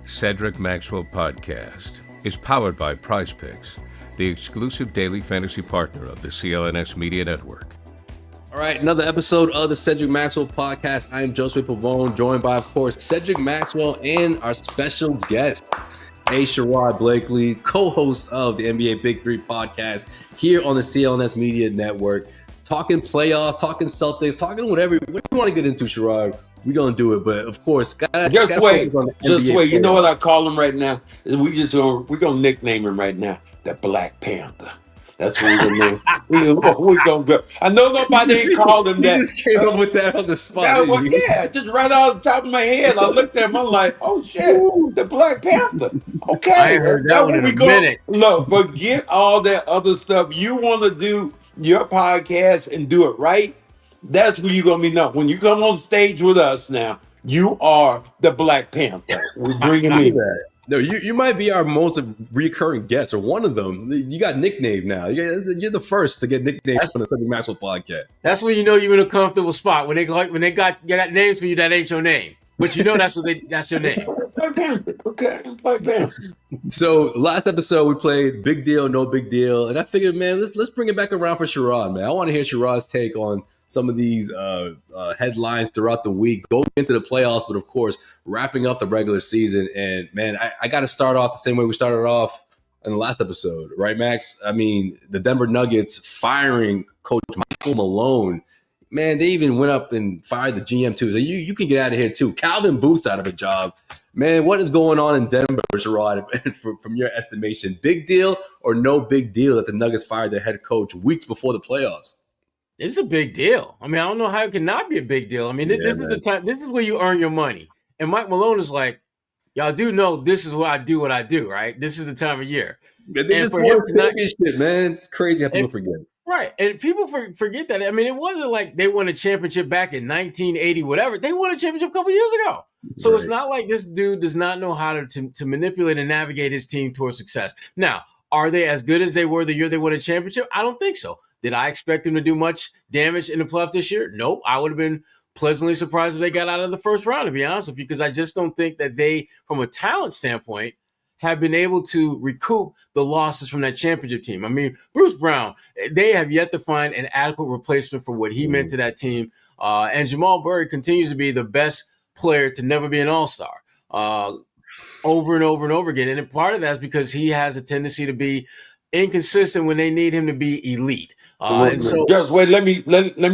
Cedric Maxwell Podcast is powered by Prize Picks, the exclusive daily fantasy partner of the CLNS Media Network. All right, another episode of the Cedric Maxwell Podcast. I am Joseph Pavone, joined by, of course, Cedric Maxwell and our special guest, Sherrod Blakely, co-host of the NBA Big Three podcast here on the CLNS Media Network. Talking playoffs, talking Celtics, talking whatever you want to get into, Sherrod. We're going to do it, but of course, just wait. You know what I call him right now? We're going to nickname him right now, the Black Panther. That's what we're going to go. I know nobody ain't called him that. You just came up with that on the spot. Yeah, just right off the top of my head. I looked at him, I'm like, oh shit, the Black Panther. Okay. I ain't heard that one in a minute. Look, forget all that other stuff. You want to do your podcast and do it right. That's where you're going to be known. When you come on stage with us now, you are the Black Panther. We're bringing in. No, you might be our most recurring guest, or one of them. You got nicknamed now. You're the first to get nicknamed on the Cedric Maxwell podcast. That's when you know you're in a comfortable spot. When they got names for you, that ain't your name, but you know that's your name. Black Panther. Okay, Black Panther. So last episode we played Big Deal, No Big Deal, and I figured, man, let's bring it back around for Sherrod, man. I want to hear Sherrod's take on some of these headlines throughout the week, going into the playoffs, but of course, wrapping up the regular season. And man, I got to start off the same way we started off in the last episode, right, Max? I mean, the Denver Nuggets firing Coach Michael Malone. Man, they even went up and fired the GM too. So you can get out of here too. Calvin Booth's out of a job. Man, what is going on in Denver, Sherrod, from your estimation? Big deal or no big deal that the Nuggets fired their head coach weeks before the playoffs? It's a big deal. I mean, I don't know how it cannot be a big deal. I mean, this is the time. This is where you earn your money. And Mike Malone is like, y'all do know this is what I do, right? This is the time of year. And for him to shit, man, it's crazy how people forget. Right, and people forget that. I mean, it wasn't like they won a championship back in 1980, whatever. They won a championship a couple years ago. So It's not like this dude does not know how to manipulate and navigate his team towards success. Now, are they as good as they were the year they won a championship? I don't think so. Did I expect them to do much damage in the playoffs this year? Nope. I would have been pleasantly surprised if they got out of the first round, to be honest with you, because I just don't think that they, from a talent standpoint, have been able to recoup the losses from that championship team. I mean, Bruce Brown, they have yet to find an adequate replacement for what he meant to that team. And Jamal Murray continues to be the best player to never be an all-star over and over and over again. And part of that is because he has a tendency to be inconsistent when they need him to be elite. And so, just wait. Let me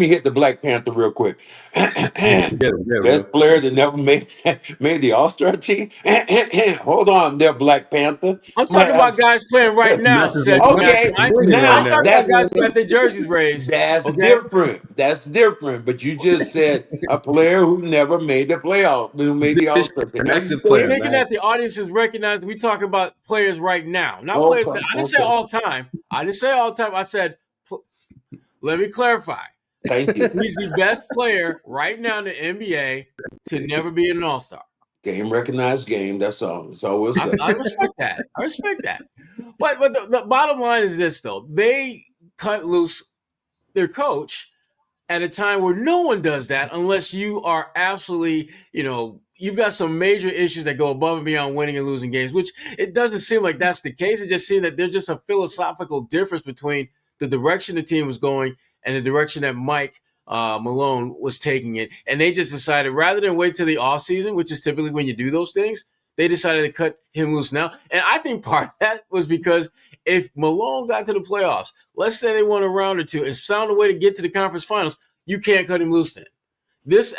hit the Black Panther real quick. Best player that never made the All-Star team. Hold on, there, Black Panther. I'm talking about guys playing right now. Okay, now that's guys who got their jerseys raised. That's different. That's different. But you just said a player who never made the playoff, who made the All-Star team. We're thinking that the audience is recognizing we talking about players right now, not players. I didn't say all time. I said. Let me clarify. Thank you. He's the best player right now in the NBA to never be an all-star. Game recognized game. That's all. That's all we'll say. I respect that. But the bottom line is this, though. They cut loose their coach at a time where no one does that unless you are absolutely, you've got some major issues that go above and beyond winning and losing games, which it doesn't seem like that's the case. It just seems that there's just a philosophical difference between the direction the team was going and the direction that Mike Malone was taking it. And they just decided, rather than wait till the offseason, which is typically when you do those things, they decided to cut him loose now. And I think part of that was because if Malone got to the playoffs, let's say they won a round or two and found a way to get to the conference finals, you can't cut him loose then.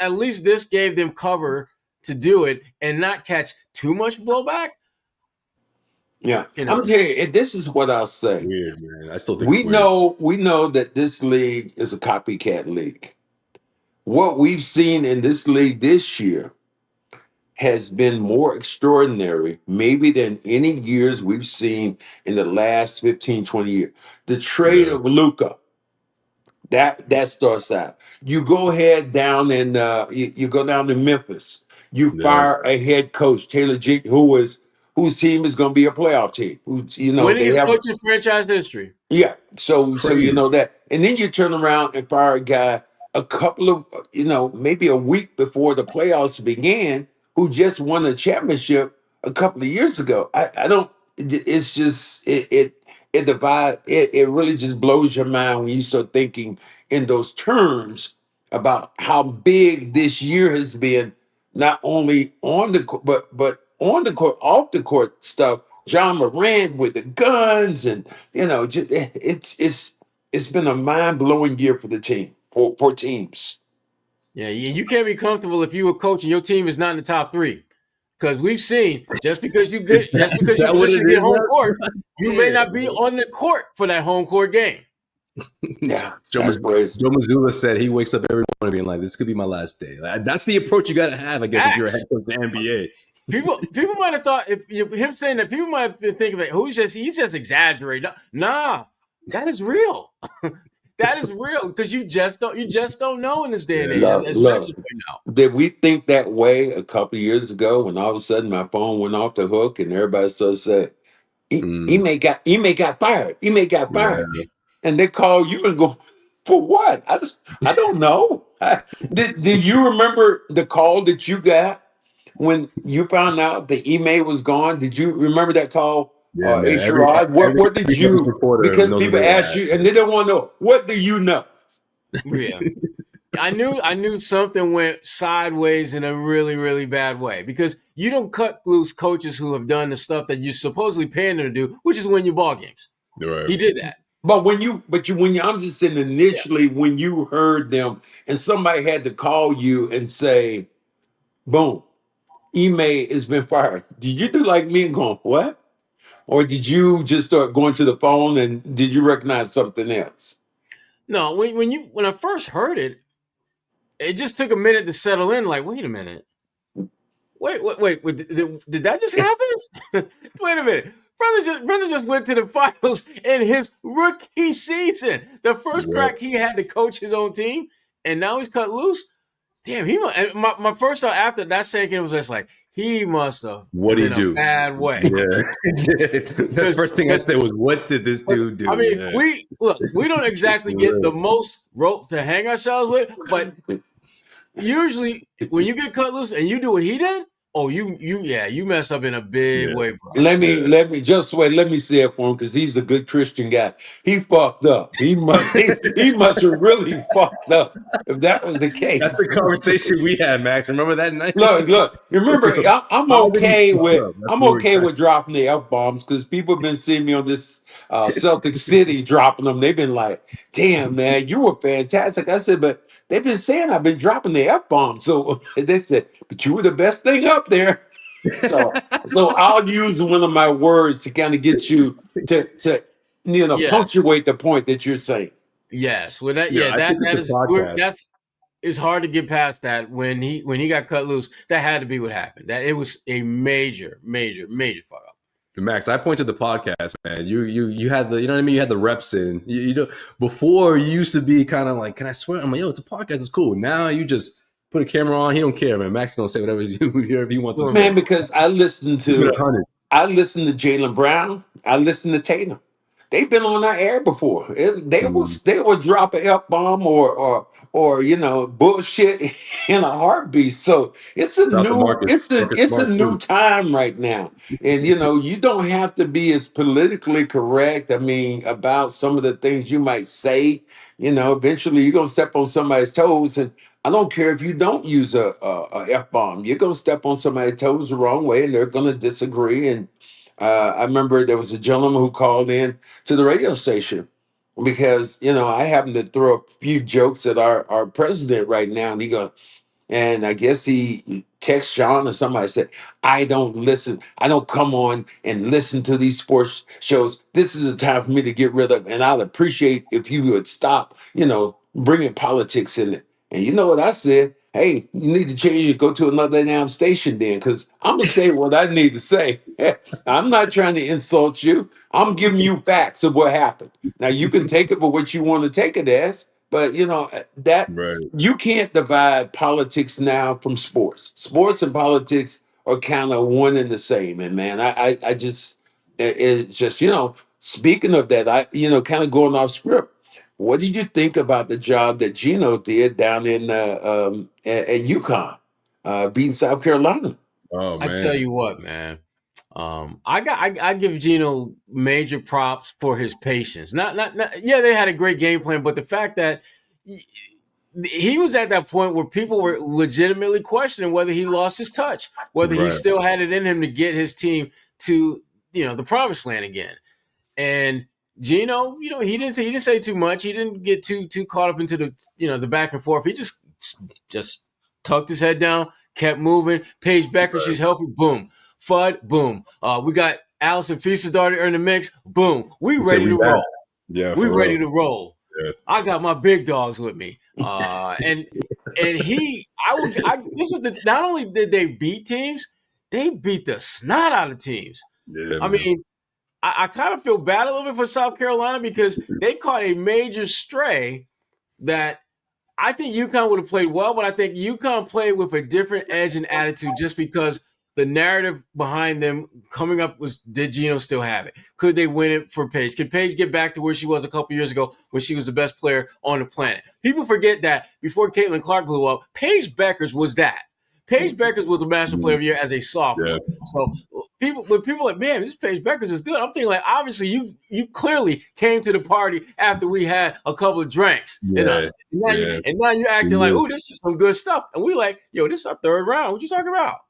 At least this gave them cover to do it and not catch too much blowback. Yeah, I'm telling you, this is what I'll say. Weird, man. I still think we know that this league is a copycat league. What we've seen in this league this year has been more extraordinary, maybe than any years we've seen in the last 15, 20 years. The trade of Luka, that starts out. You go ahead down and you go down to Memphis. You fire a head coach, Taylor Jeek, whose team is going to be a playoff team. Winningest coach in franchise history. Yeah, so you know that. And then you turn around and fire a guy a couple of, maybe a week before the playoffs began, who just won a championship a couple of years ago. I don't. It's just it divide. It really just blows your mind when you start thinking in those terms about how big this year has been, not only on the court, but on the court, off the court stuff. John Morant with the guns, and just, it's been a mind blowing year for the team for teams. Yeah, you can't be comfortable if you were coaching your team is not in the top 3. Because we've seen just because you get home court, you may not be on the court for that home court game. Yeah, Joe Mazzulla said he wakes up every morning being like, "This could be my last day." That's the approach you got to have, I guess, if you're a head coach of the NBA. People might have thought if him saying that, people might have been thinking that he's just exaggerating. Nah, that is real. That is real because you just don't know in this day and age. Did we think that way a couple of years ago when all of a sudden my phone went off the hook and everybody started saying, Ime got fired. Ime got fired. Yeah. And they call you and go, for what? I don't know. Did you remember the call that you got when you found out the Ime was gone? Did you remember that call? Yeah, Sherrod, what did you? Because people ask you and they don't want to know. What do you know? Yeah. I knew something went sideways in a really, really bad way because you don't cut loose coaches who have done the stuff that you're supposedly paying them to do, which is win your ball games. Right. He did that. But I'm just saying initially when you heard them and somebody had to call you and say, boom, Ime has been fired. Did you do like me and go, what? Or did you just start going to the phone and did you recognize something else? No, when I first heard it, it just took a minute to settle in. Like, wait a minute. Wait, did that just happen? Wait a minute. Brother just went to the finals in his rookie season. The first crack he had to coach his own team, and now he's cut loose. Damn, my first thought after that second was just like, he must have been a bad way. Yeah. The first thing I said was, what did this dude do? I mean, we don't exactly get the most rope to hang ourselves with, but usually when you get cut loose and you do what he did, you mess up in a big way, bro. Let me say it for him because he's a good Christian guy. He fucked up. He must have really fucked up if that was the case. That's the conversation we had, Max. Remember that night? Look. Remember, I'm okay with dropping the F bombs because people have been seeing me on this Celtic City dropping them. They've been like, "Damn, man, you were fantastic." I said, but they've been saying I've been dropping the F bomb. So they said, but you were the best thing up there. So I'll use one of my words to kind of get you to punctuate the point that you're saying. Yes. Well, it's hard to get past that when he got cut loose. That had to be what happened. That it was a major fuck up. Max, I point to the podcast, man. You had the, you know what I mean? You had the reps in. You know, before you used to be kind of like, can I swear? I'm like, yo, it's a podcast, it's cool. Now you just put a camera on. He don't care, man. Max is gonna say whatever he wants to say. Man, because I listened to Jaylen Brown. I listened to Tatum. They've been on our air before. They would drop an F bomb or bullshit in a heartbeat. So it's a new time right now. And you don't have to be as politically correct. I mean, about some of the things you might say. Eventually you're gonna step on somebody's toes, and I don't care if you don't use a F bomb. You're gonna step on somebody's toes the wrong way, and they're gonna disagree. And I remember there was a gentleman who called in to the radio station because I happened to throw a few jokes at our president right now, and he goes, and I guess he texted Sean or somebody said, I don't listen. I don't come on and listen to these sports shows. This is a time for me to get rid of, and I'd appreciate if you would stop, bringing politics in it. And you know what I said? Hey, you need to change and go to another damn station then, because I'm going to say what I need to say. I'm not trying to insult you. I'm giving you facts of what happened. Now, you can take it for what you want to take it as, but you can't divide politics now from sports. Sports and politics are kind of one and the same. And man, I just, it's just, speaking of that, kind of going off script. What did you think about the job that Geno did down in at UConn, beating South Carolina? Oh man! I tell you what, man. I give Geno major props for his patience. Not yeah, they had a great game plan, but the fact that he was at that point where people were legitimately questioning whether he lost his touch, whether he still had it in him to get his team to, the promised land again. And Geno, he didn't say too much. He didn't get too caught up into the, the back and forth. He just tucked his head down, kept moving. Paige Becker, she's helping. Boom. Fudd, boom. We got Allison Feaster-Darter in the mix. Boom. We ready to roll. Yeah, we ready to roll. Yeah. I got my big dogs with me. And not only did they beat teams, they beat the snot out of teams. Yeah, I mean, I kind of feel bad a little bit for South Carolina because they caught a major stray that I think UConn would have played well, but I think UConn played with a different edge and attitude just because the narrative behind them coming up was, did Geno still have it? Could they win it for Paige? Could Paige get back to where she was a couple years ago when she was the best player on the planet? People forget that before Caitlin Clark blew up, Paige Beckers was that. Paige Beckers was the National Player of the Year as a sophomore. Yeah. So people are like, man, this Paige Beckers is good. I'm thinking like, obviously you clearly came to the party after we had a couple of drinks. Yeah. And now you're acting like, oh, this is some good stuff. And we like, yo, this is our third round. What you talking about?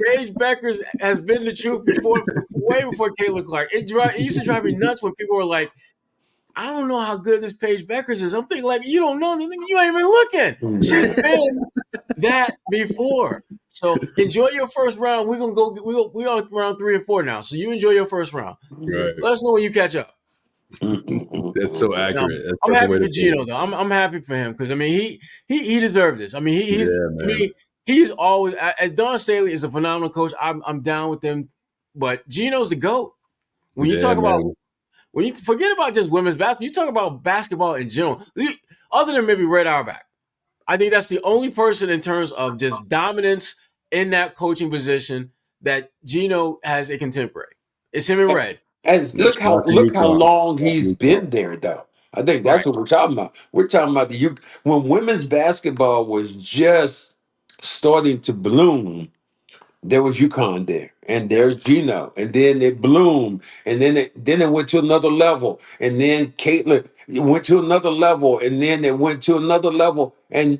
Paige Beckers has been the truth way before Caitlin Clark. It used to drive me nuts when people were like, I don't know how good this Paige Beckers is. I'm thinking like, you don't know anything. You ain't even looking. She's been that before. So enjoy your first round. We're gonna go. We on round 3 and 4 now. So you enjoy your first round. Right. Let us know when you catch up. That's so accurate. I'm happy for Geno though. I'm happy for him because I mean he deserved this. I mean to me, he's always, as Don Staley is a phenomenal coach. I'm down with him, but Geno's the GOAT. When you talk about, when you forget about just women's basketball, you talk about basketball in general, other than maybe Red Auerbach. I think that's the only person in terms of just dominance in that coaching position that Geno has a contemporary. It's him and Red. Look how long he's been there, though. I think that's what we're talking about. We're talking about when women's basketball was just starting to bloom. There was UConn there, and there's Geno, and then it bloomed, and then it went to another level, and then Caitlin went to another level, and then it went to another level,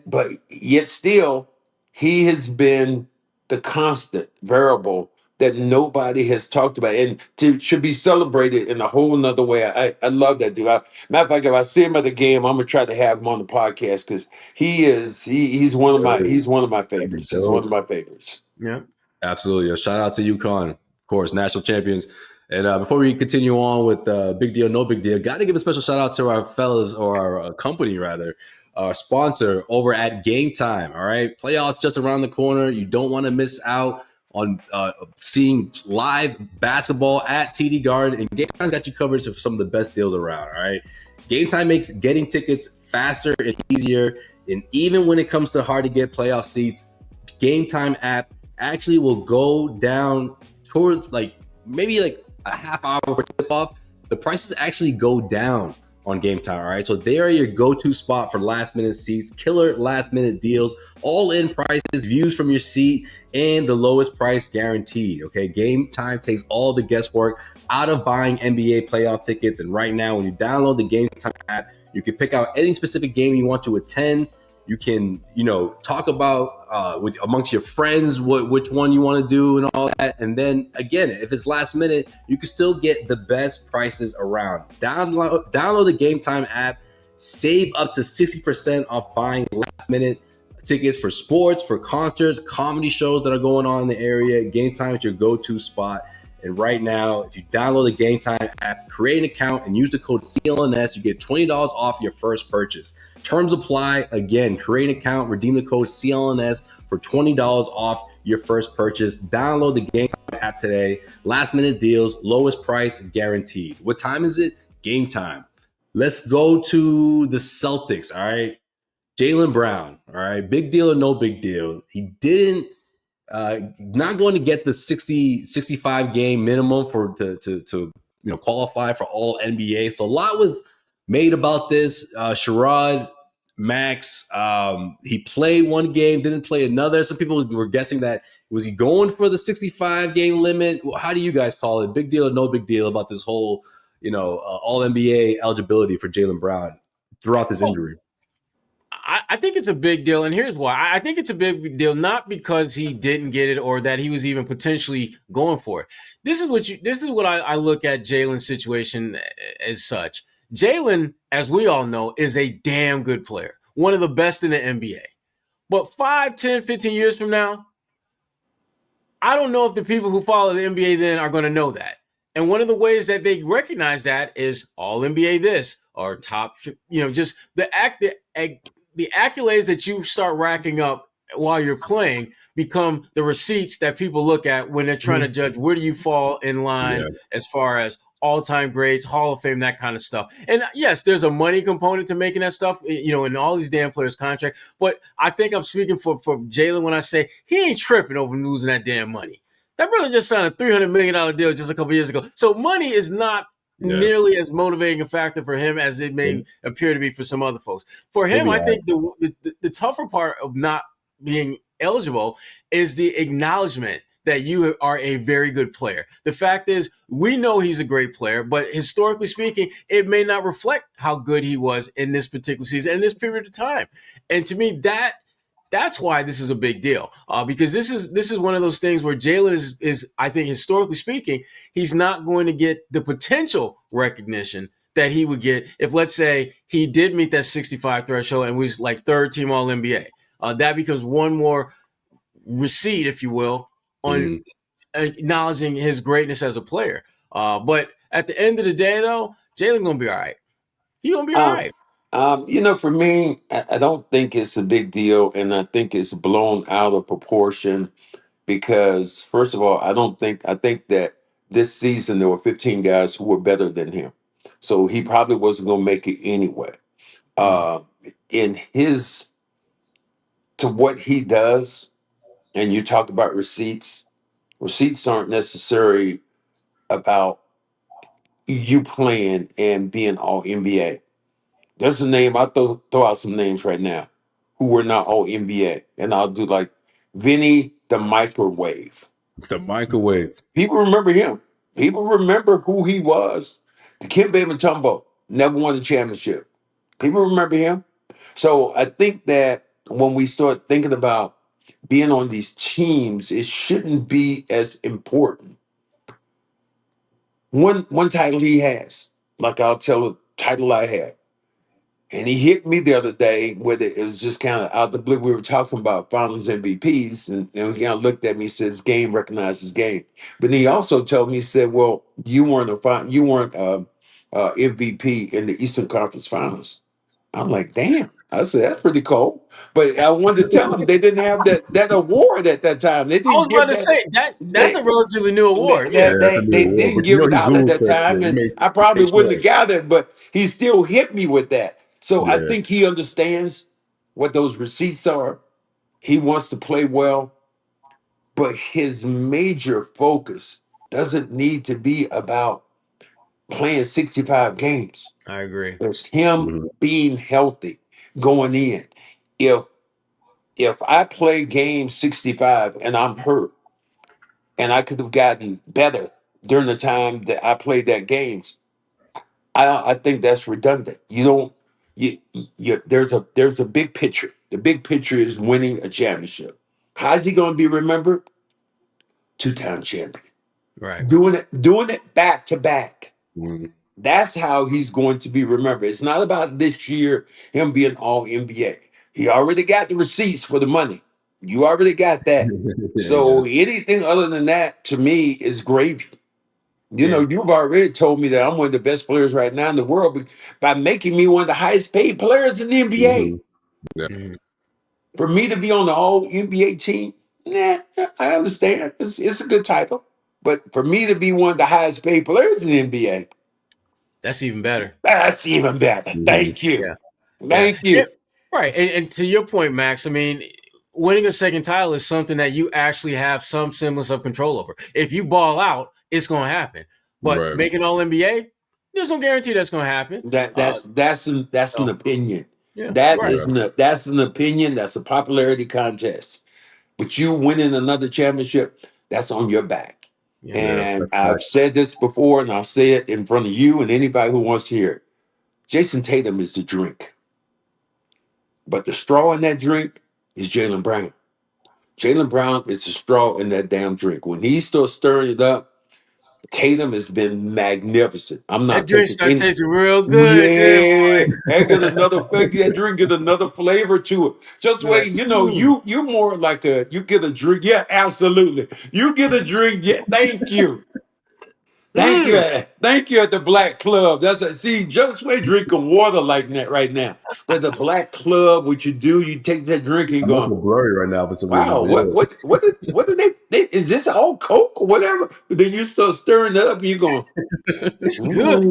but yet still, he has been the constant variable that nobody has talked about, and should be celebrated in a whole nother way. I love that dude. Matter of fact, if I see him at the game, I'm gonna try to have him on the podcast because he's one of my favorites. He's one of my favorites. Yeah. Absolutely. A shout out to UConn, of course, national champions. And before we continue on with Big Deal, No Big Deal, got to give a special shout out to our fellas, or our company rather, our sponsor over at Gametime. All right. Playoffs just around the corner. You don't want to miss out on seeing live basketball at TD Garden. And Gametime's got you covered for some of the best deals around. All right. Gametime makes getting tickets faster and easier. And even when it comes to hard to get playoff seats, Gametime app actually will go down towards maybe a half hour for tip off. The prices actually go down on Gametime. All right. So they are your go-to spot for last minute seats, killer last minute deals, all in prices, views from your seat, and the lowest price guaranteed. Okay. Gametime takes all the guesswork out of buying NBA playoff tickets. And right now, when you download the Gametime app, you can pick out any specific game you want to attend. You can, talk about amongst your friends which one you want to do and all that. And then again, if it's last minute, you can still get the best prices around. Download the Gametime app. Save up to 60% off buying last minute tickets for sports, for concerts, comedy shows that are going on in the area. Gametime is your go-to spot. And right now, if you download the Gametime app, create an account, and use the code CLNS, you get $20 off your first purchase. Terms apply. Again, create an account, redeem the code CLNS for $20 off your first purchase. Download the Gametime app today. Last minute deals, lowest price guaranteed. What time is it? Gametime. Let's go to the Celtics. All right. Jaylen Brown. All right. Big deal or no big deal. He didn't. Not going to get the 65 game minimum to qualify for all NBA. So a lot was made about this. Sherrod Max, he played one game, didn't play another. Some people were guessing that Was he going for the 65 game limit? How do you guys call it? Big deal or no big deal about this whole, all NBA eligibility for Jaylen Brown throughout this injury? I think it's a big deal, and here's why. I think it's a big deal not because he didn't get it or that he was even potentially going for it. This is what I look at Jaylen's situation as such. Jaylen, as we all know, is a damn good player, one of the best in the NBA. But 5, 10, 15 years from now, I don't know if the people who follow the NBA then are going to know that. And one of the ways that they recognize that is all NBA this or top, just the accolades that you start racking up while you're playing become the receipts that people look at when they're trying to judge where do you fall in line as far as all-time grades, Hall of Fame, that kind of stuff. And yes, there's a money component to making that stuff, in all these damn players' contract. But I think I'm speaking for Jaylen when I say he ain't tripping over losing that damn money. That brother just signed a $300 million deal just a couple years ago. So money is not nearly as motivating a factor for him as it may appear to be for some other folks. For him, I think the tougher part of not being eligible is the acknowledgement that you are a very good player. The fact is, we know he's a great player, but historically speaking, it may not reflect how good he was in this particular season and this period of time. And to me, that's why this is a big deal, because this is one of those things where Jaylen is, I think, historically speaking, he's not going to get the potential recognition that he would get if, let's say, he did meet that 65 threshold and was like third team All NBA. That becomes one more receipt, if you will, on acknowledging his greatness as a player. But at the end of the day, though, Jaylen gonna be all right. He gonna be all right. For me, I don't think it's a big deal, and I think it's blown out of proportion because, first of all, I think that this season there were 15 guys who were better than him, so he probably wasn't going to make it anyway. To what he does, and you talk about receipts aren't necessary about you playing and being all NBA. There's a name, I'll throw out some names right now who were not all NBA. And I'll do like Vinny the Microwave. The Microwave. People remember him. People remember who he was. The Kembe Mutombo never won a championship. People remember him. So I think that when we start thinking about being on these teams, it shouldn't be as important. One title he has, like I'll tell a title I had. And he hit me the other day with it. It was just kind of out the blue. We were talking about finals MVPs, and he kind of looked at me and says, "Game recognizes game." But then he also told me, he said, "Well, you weren't MVP in the Eastern Conference Finals." I'm like, "Damn!" I said, "That's pretty cool." But I wanted to tell him they didn't have that award at that time. They I didn't was give about to say that's a relatively new award. They didn't give it out at that time, and I probably wouldn't have gathered, but he still hit me with that. So I think he understands what those receipts are. He wants to play well, but his major focus doesn't need to be about playing 65 games. I agree. It's him being healthy going in. If I play game 65 and I'm hurt, and I could have gotten better during the time that I played that games, I think that's redundant. You don't. There's a big picture. The big picture is winning a championship. How's he going to be remembered? 2-time champion. Right. Doing it back to back. That's how he's going to be remembered. It's not about this year him being all NBA. He already got the receipts for the money. You already got that. So anything other than that, to me, is gravy. You've already told me that I'm one of the best players right now in the world by making me one of the highest paid players in the NBA. For me to be on the all NBA team, I understand. It's a good title. But for me to be one of the highest paid players in the NBA, that's even better. That's even better. Thank you. Thank you. Right. And to your point, Max, I mean, winning a second title is something that you actually have some semblance of control over. If you ball out, it's going to happen. But making All NBA, there's no guarantee that's going to happen. That's an opinion. Yeah, that's an opinion. That's a popularity contest. but you winning another championship, that's on your back. Yeah. And that's I've right. said this before, and I'll say it in front of you and anybody who wants to hear it. Jason Tatum is the drink, but the straw in that drink is Jaylen Brown. Jaylen Brown is the straw in that damn drink. When he starts stirring it up, Tatum has been magnificent. I'm That not drink taking start any. tasting real good, then, Yeah, and get another that drink, get another flavor to it. Just boy. wait, you more like you get a drink. Yeah, absolutely. You get a drink. Yeah, thank you. Mm. Thank you at the Black Club. See, just wait drinking water like that right now. But the Black Club, what you do, you take that drink and you I'm go, also blurry right now for some reason. wow, But yeah. what did they is this all Coke or whatever? But then you start stirring it up and you're going, It's good.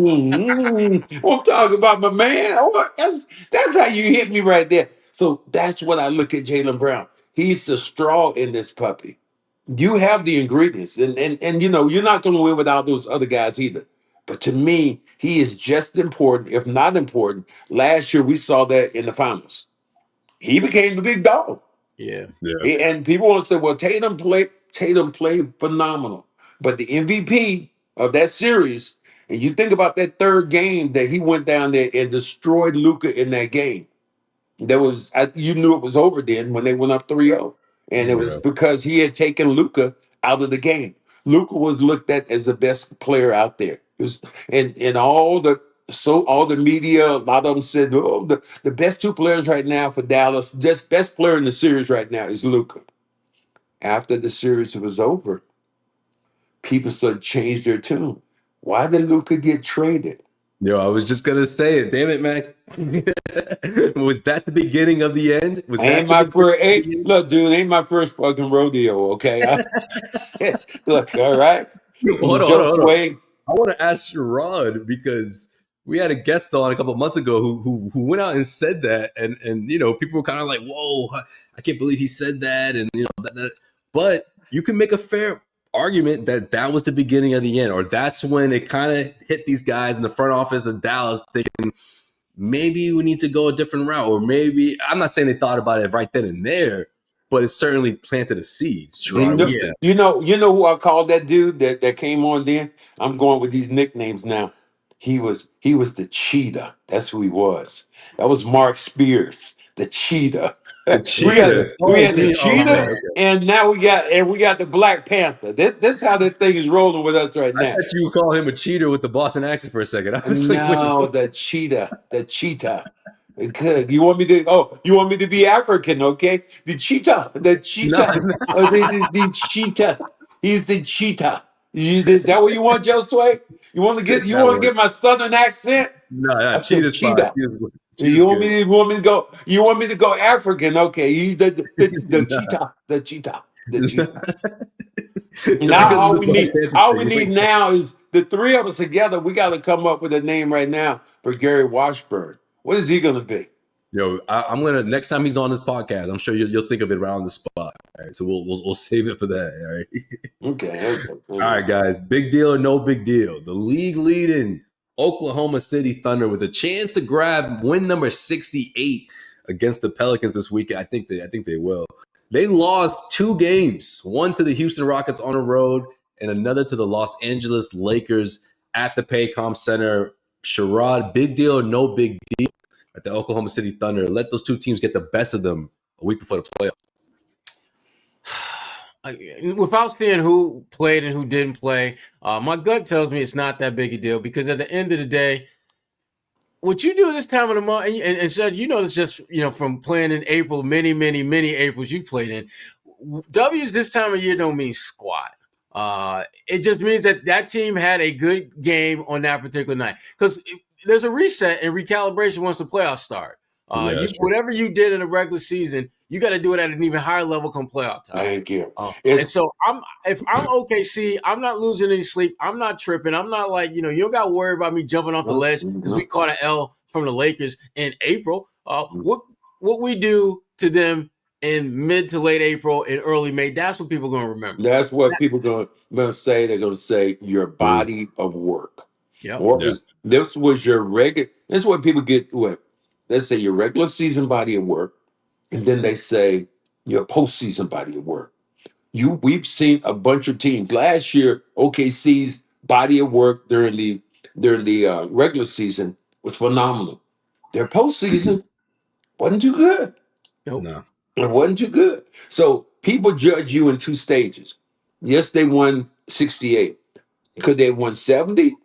I'm talking about my man. Oh, that's how you hit me right there. So that's what I look at Jaylen Brown. He's the straw in this puppy. You have the ingredients, and you're not going to win without those other guys either. But to me, he is just important, if not important. Last year we saw that in the finals. He became the big dog. Yeah. Yeah. And people want to say, well, Tatum played phenomenal. But the MVP of that series, and you think about that third game that he went down there and destroyed Luka in that game. You knew it was over then when they went up 3-0. And it was Yeah. because he had taken Luka out of the game. Luka was looked at as the best player out there. It was, and all the media, a lot of them said, oh, the best two players right now for Dallas, just best player in the series right now is Luka. After the series was over, people started to change their tune. Why did Luka get traded? Yo, I was just gonna say it. Damn it, Max. Was that the beginning of the end? Was that Ain't the my first. beginning of Hey, the end? look, dude, ain't my first fucking rodeo. Okay, look, all right. Hold on, hold on, Just hold on. wait. I want to ask Sherrod because we had a guest on a couple of months ago who went out and said that, and people were kind of like, "Whoa, I can't believe he said that," and that. But you can make a fair argument that was the beginning of the end, or that's when it kind of hit these guys in the front office of Dallas thinking maybe we need to go a different route, or maybe I'm not saying they thought about it right then and there, but it certainly planted a seed. You Sherrod, what know, do you Yeah. think? who I called that dude that came on then? I'm going with these nicknames now. He was the cheetah. That's who he was. That was Mark Spears, the cheetah. The we had cheetah. we Oh, had you the mean? Oh, okay, cheetah, okay. and now we got the Black Panther. This how this thing is rolling with us right I now. thought you would call him a cheater with the Boston accent for a second. I was like, wait, No, what? the cheetah. Good. You want me to be African, okay? The No, cheetah, the cheetah. He's the cheetah. Is that what you want, Josue? You that want to was get my southern accent? no. That's the Cheetah's fine. cheetah. Cheetah's good. You want me to go? You want me to go African? Okay, he's the Nah. cheetah, the cheetah. Just Now because of the Black Panther all thing, we it need makes now is the three of us together. We got to come up with a name right now for Gary Washburn. What is he gonna be? I'm gonna next time he's on this podcast, I'm sure you'll think of it around the spot. All right, so we'll save it for that. All right. Okay. All right, guys. Big deal or no big deal. The league leading Oklahoma City Thunder with a chance to grab win number 68 against the Pelicans this weekend. I think they will. They lost 2 games, one to the Houston Rockets on the road and another to the Los Angeles Lakers at the Paycom Center. Sherrod, big deal or no big deal at the Oklahoma City Thunder. Let those two teams get the best of them a week before the playoffs. Without seeing who played and who didn't play, my gut tells me it's not that big a deal because at the end of the day, what you do this time of the month, and said, it's just from playing in April, many Aprils you played in. W's this time of year don't mean squat. It just means that team had a good game on that particular night because there's a reset and recalibration once the playoffs start. Whatever you did in the regular season, you got to do it at an even higher level come playoff time. Thank you. And so if I'm OKC, I'm not losing any sleep. I'm not tripping. I'm not like, you don't got to worry about me jumping off the ledge because we caught an L from the Lakers in April. What we do to them in mid to late April and early May, that's what people are going to remember. That's what people gonna say. They're gonna say your body of work. Yep. This was your regular? This is what people get. What, let's say your regular season body of work, and then they say your postseason body of work. We've seen a bunch of teams last year. OKC's body of work during the regular season was phenomenal. Their postseason wasn't too good. Nope. No. It wasn't too good. So people judge you in two stages. Yes, they won 68. Could they have won 70?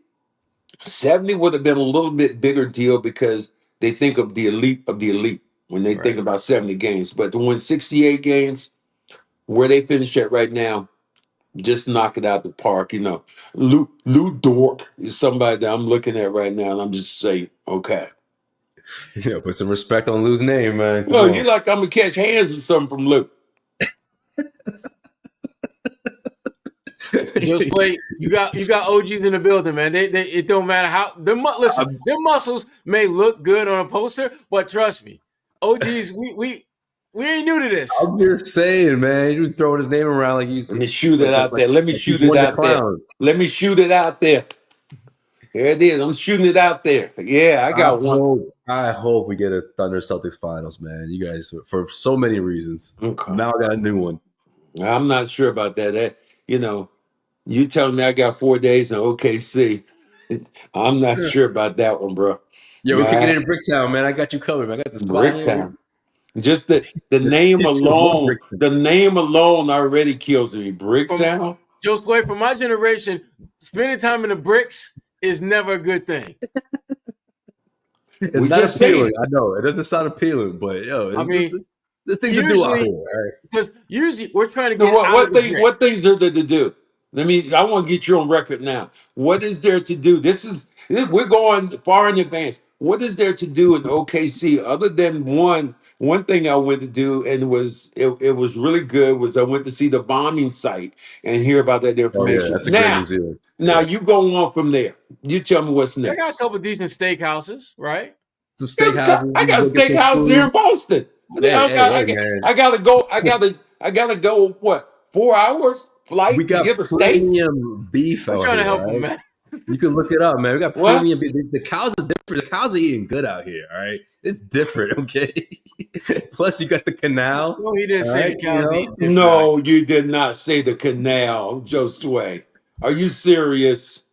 70 would have been a little bit bigger deal because they think of the elite when they think Right. about 70 games. But to win 68 games, where they finish at right now, just knock it out the park. Lou Dort is somebody that I'm looking at right now, and I'm just saying, okay. Put some respect on Lou's name, man. Come No, on. you like I'm gonna catch hands or something from Lou. Just wait. You got OGs in the building, man. They it don't matter how their muscles may look good on a poster, but trust me, OGs, we ain't new to this. I'm just saying, man. You throwing his name around like he's. Let me shoot it out there. Let me shoot he's it one of the out there. clowns. Let me shoot it out there. There it is. I'm shooting it out there. Yeah, I got one. I hope we get a Thunder Celtics finals, man. You guys, for so many reasons. Okay. Now I got a new one. I'm not sure about that. You telling me I got 4 days in OKC. I'm not sure about that one, bro. Yeah, we're kicking it in Bricktown, man. I got you covered, man. I got the spot here. Bricktown. Just the name He's still alone, Bricktown. the name alone already kills me. Bricktown. Just wait, for my generation, spending time in the bricks is never a good thing. It's We not just appealing. saying. I know it doesn't sound appealing, but there's things to do out here. Right? Because usually we're trying to get What things are there to do? I want to get you on record now. What is there to do? We're going far in advance. What is there to do in OKC other than one thing I went to do, and it was really good, was I went to see the bombing site and hear about that Oh information. yeah, that's a great museum. Now you go on from there. You tell me what's I got a next. couple decent steakhouses, right? Some steakhouses. I got steakhouses here in Boston. I gotta go. I gotta go. What? 4 hours flight We to got get a steak? premium beef I'm out trying to here. help Right? him, man. You can look it up, man. We got What? premium beef. The cows are different. The cows are eating good out here. All right, it's different. Okay. Plus, you got the canal. No, he didn't say Right, the cows you know? eat different. No, you did not say the canal, Josue. Are you serious?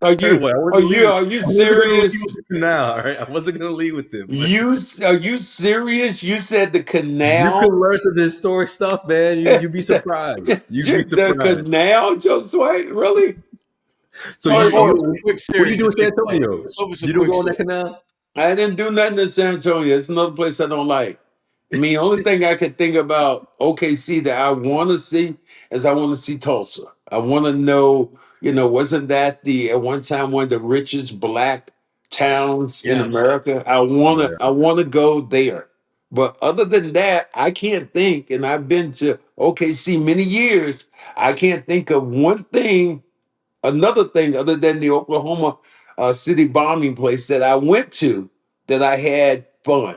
Are you serious? Canal. All right, I wasn't gonna leave with them. But Are you serious? You said the you canal. can learn some historic stuff, man. You'd be surprised. You'd be The surprised. canal, Josue? Really? So Or- you, or- what Quick do you do in San series. Antonio? Let's hope it's a You don't quick go on that series. canal? I didn't do nothing in San Antonio. It's another place I don't like. Only thing I could think about OKC that I want to see is I want to see Tulsa. I want to know, wasn't that at one time one of the richest black towns in Yes. America? I want to go there. But other than that, I can't think, and I've been to OKC many years. I can't think of another thing other than the Oklahoma City bombing place that I went to that I had fun.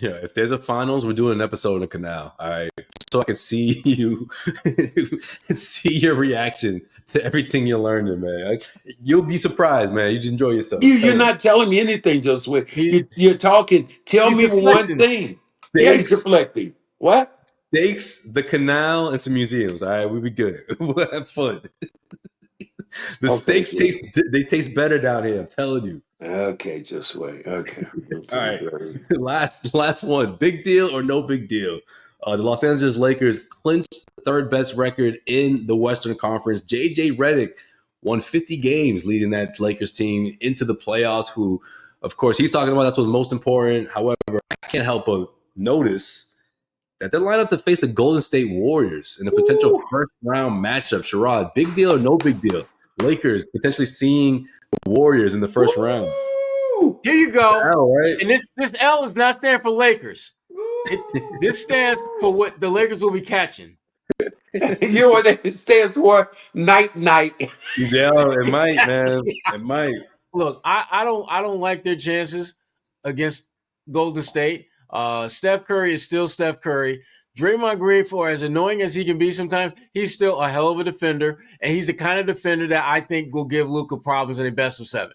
Yeah, if there's a finals, we're doing an episode in the canal. All right, so I can see you and see your reaction to everything you're learning, man. Like, you'll be surprised, man. You just enjoy yourself. You're not telling me anything, Joseph. You're talking. Tell he's me deflecting. one thing. Yeah, he's deflecting. What? Steaks, the canal, and some museums. All right, we'll be good. We'll have fun. The steaks taste better down here. I'm telling you. Okay, just wait. Okay. All right. Last one. Big deal or no big deal? The Los Angeles Lakers clinched the third best record in the Western Conference. JJ Redick won 50 games leading that Lakers team into the playoffs, who, of course, he's talking about that's what's most important. However, I can't help but notice that they're lined up to face the Golden State Warriors in a potential first-round matchup. Sherrod, big deal or no big deal? Lakers potentially seeing the Warriors in the first round. Here you go. L, right? And this L does not stand for Lakers. This stands for what the Lakers will be catching. You know what it stands for? Night. Yeah, it might, man. It might. Look, I don't like their chances against Golden State. Steph Curry is still Steph Curry. Draymond Green, for as annoying as he can be sometimes, he's still a hell of a defender, and he's the kind of defender that I think will give Luka problems in a best of seven.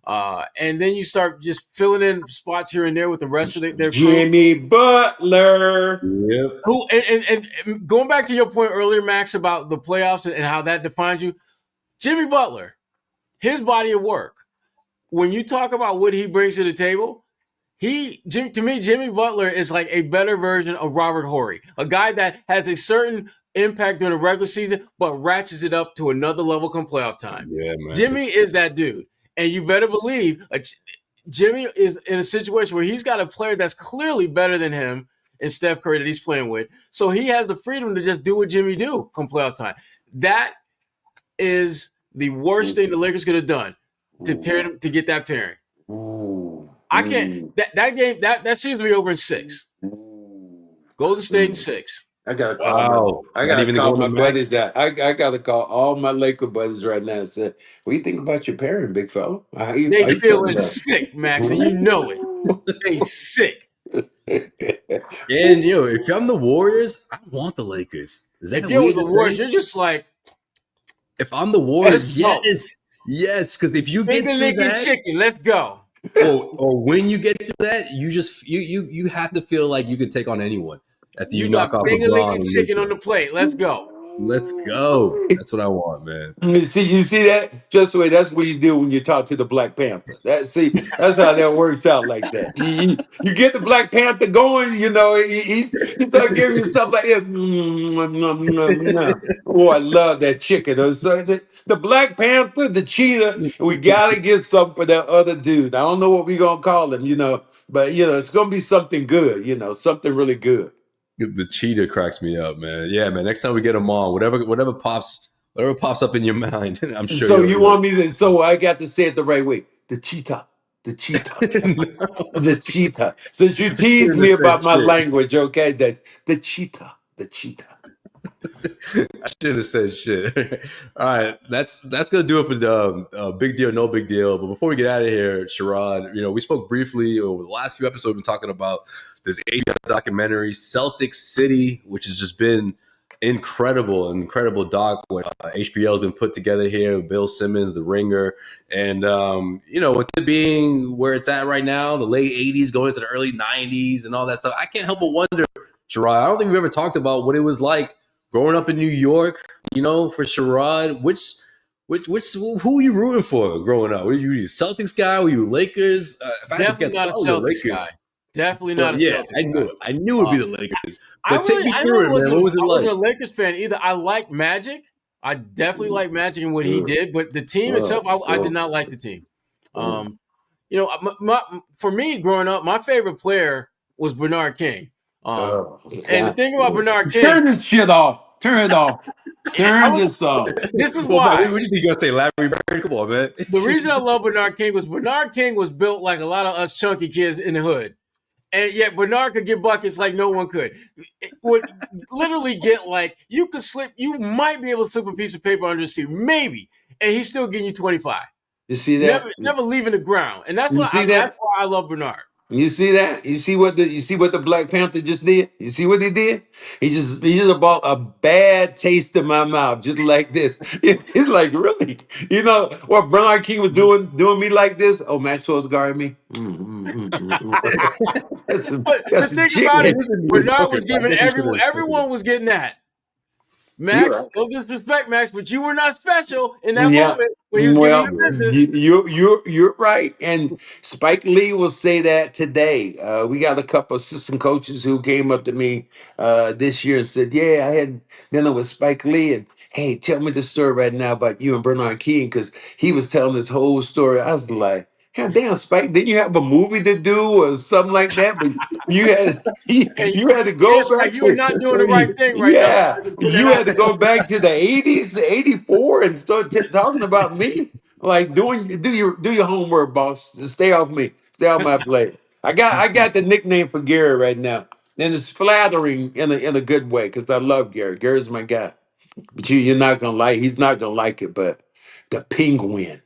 And then you start just filling in spots here and there with the rest of their crew. Jimmy Butler. Yep. Who and going back to your point earlier, Max, about the playoffs and how that defines you, Jimmy Butler, his body of work. When you talk about what he brings to the table, to me, Jimmy Butler is like a better version of Robert Horry, a guy that has a certain impact during the regular season, but ratchets it up to another level come playoff time. Yeah, man. Jimmy is that dude. And you better believe Jimmy is in a situation where he's got a player that's clearly better than him in Steph Curry that he's playing with. So he has the freedom to just do what Jimmy do come playoff time. That is the worst thing the Lakers could have done to get that pairing. I can't. That game that seems to be over in 6. Golden State in 6. I gotta call. Wow. I gotta call my buddies that. I gotta call all my Laker buddies right now and say, "What do you think about your pairing, big fella? They feeling sick, Max, and you know it. They sick." And if I'm the Warriors, I want the Lakers. If you're the Warriors, you're just like, if I'm the Warriors, yes, because if you get through that, chicken, let's go. or when you get through that, you have to feel like you can take on anyone. After you knock off finger-licking chicken on the plate. Let's go. Let's go. That's what I want, man. You see that? Just the way that's what you do when you talk to the Black Panther. That's how that works out like that. You get the Black Panther going, he start giving you stuff like that. Oh, I love that chicken. So the Black Panther, the cheetah, we gotta get something for that other dude. I don't know what we're gonna call him, but it's gonna be something good, something really good. The cheetah cracks me up, man. Yeah, man. Next time we get them on, whatever pops up in your mind, I'm sure. So you want me to? So I got to say it the right way. The cheetah. The cheetah. Since you teased me about my language, okay? The cheetah. I should have said shit. All right, that's gonna do it for the big deal, no big deal. But before we get out of here, Sherrod, we spoke briefly over the last few episodes. We've been talking about this 80 documentary, Celtics City, which has just been incredible doc. What HBO has been put together here, Bill Simmons, The Ringer, and with it being where it's at right now, the late 80s going into the early 90s and all that stuff, I can't help but wonder, Sherrod. I don't think we've ever talked about what it was like growing up in New York, for Sherrod. Who were you rooting for growing up? Were you a Celtics guy? Were you Lakers? Definitely not a Celtics guy. Definitely not a Celtics guy. I knew it would be the Lakers. But take me through it, man. What was it like? I wasn't a Lakers fan either. I like Magic. I definitely like Magic and what he did, but the team itself, I did not like the team. For me growing up, my favorite player was Bernard King. And the thing about Bernard King, turn this shit off. Turn it off. Turn this off. This is why. What do you think you're gonna say, Larry Bird? Come on, man. The reason I love Bernard King was built like a lot of us chunky kids in the hood. And yet Bernard could get buckets like no one could. It would literally get you might be able to slip a piece of paper under his feet, maybe, and he's still getting you 25. You see that? Never leaving the ground. And that's why I love Bernard. You see that? You see what the Black Panther just did? You see what he did? He just brought a bad taste in my mouth, just like this. He's like, really? What Bernard King was doing me like this? Oh, Maxwell's guarding me. But the thing about it, Bernard was giving everyone was getting that. Max, no disrespect, Max, but you were not special in that moment when he was giving you business. You're right. And Spike Lee will say that today. We got a couple assistant coaches who came up to me this year and said, yeah, I had dinner with Spike Lee, and hey, tell me the story right now about you and Bernard King, because he was telling this whole story. I was like, hell damn, Spike, didn't you have a movie to do or something like that? But you had to go back. You were not doing the right thing right now. Yeah, you had to go back to the 80s, 84, and start talking about me. Like, do your homework, boss. Stay off me. Stay off my plate. I got the nickname for Gary right now, and it's flattering in a good way because I love Gary. Gary's my guy. But you're not gonna like. He's not gonna like it. But the Penguin.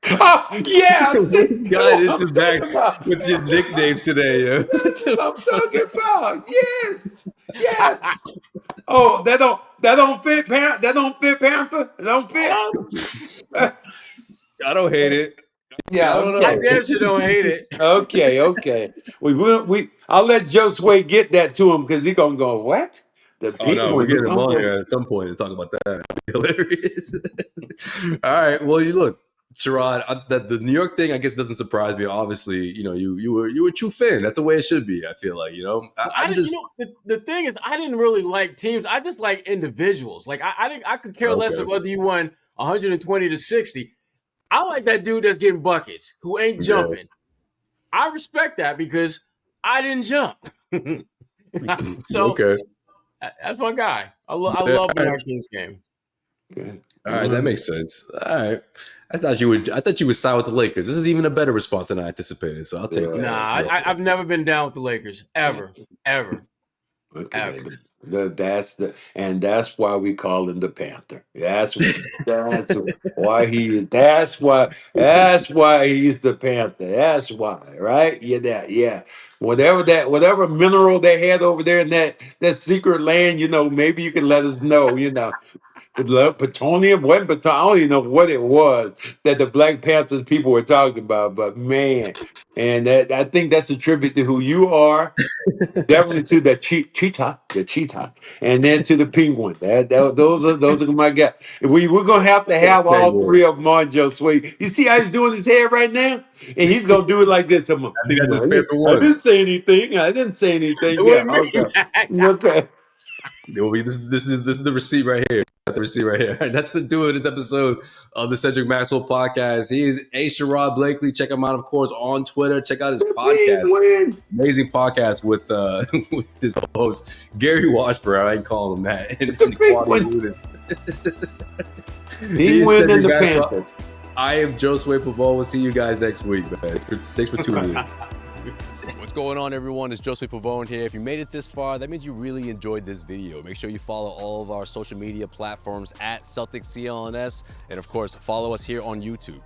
Oh, yeah, God, it's back with your nicknames today, yo. That's what I'm talking about. Yes. Oh, that don't fit Panther. That don't fit Panther. That don't fit. I don't hate it. Yeah, I don't I know. okay. damn sure don't hate it. Okay. I'll let Joe Sway get that to him because he's gonna go, what? The Oh no, we're penguin. getting him on here at some point to talk about that. That'd be hilarious. All right. Well, you look, Sherrod. The New York thing, I guess, doesn't surprise me. Obviously, you were a true fan. That's the way it should be. I feel like I didn't, the thing is, I didn't really like teams. I just like individuals. Like I could care less of whether you won 120 to 60. I like that dude that's getting buckets, who ain't jumping. I respect that because I didn't jump. So that's my guy. I love the Young Kings game. Okay. All right, that makes sense. All right. I thought you would side with the Lakers. This is even a better response than I anticipated. So I'll take that. Nah, I've never been down with the Lakers ever. Okay. Ever. That's why we call him the Panther. That's why that's why he's the Panther. That's why, right? Yeah. Whatever mineral they had over there in that secret land, maybe you can let us know, plutonium, what I don't even know what it was that the Black Panthers people were talking about, but man, and that I think that's a tribute to who you are. Definitely to the cheetah, and then to the penguin. Those are my guys. We're gonna have to have all three of them on Joe Sway. You see how he's doing his hair right now, and he's gonna do it like this. I think that's his favorite one. I didn't say anything. Yeah, okay. This is the receipt right here. The receipt right here. And that's been doing this episode of the Cedric Maxwell Podcast. He is Sherrod Blakely. Check him out, of course, on Twitter. Check out his podcast. Amazing podcast with his host, Gary Washburn. I ain't calling him that. And Penguin and the Panther. I am Joe Sway Pavone. We'll see you guys next week, man. Thanks for tuning in. What's going on, everyone? It's Joseph Pavone here. If you made it this far, that means you really enjoyed this video. Make sure you follow all of our social media platforms at Celtics CLNS, and of course, follow us here on YouTube.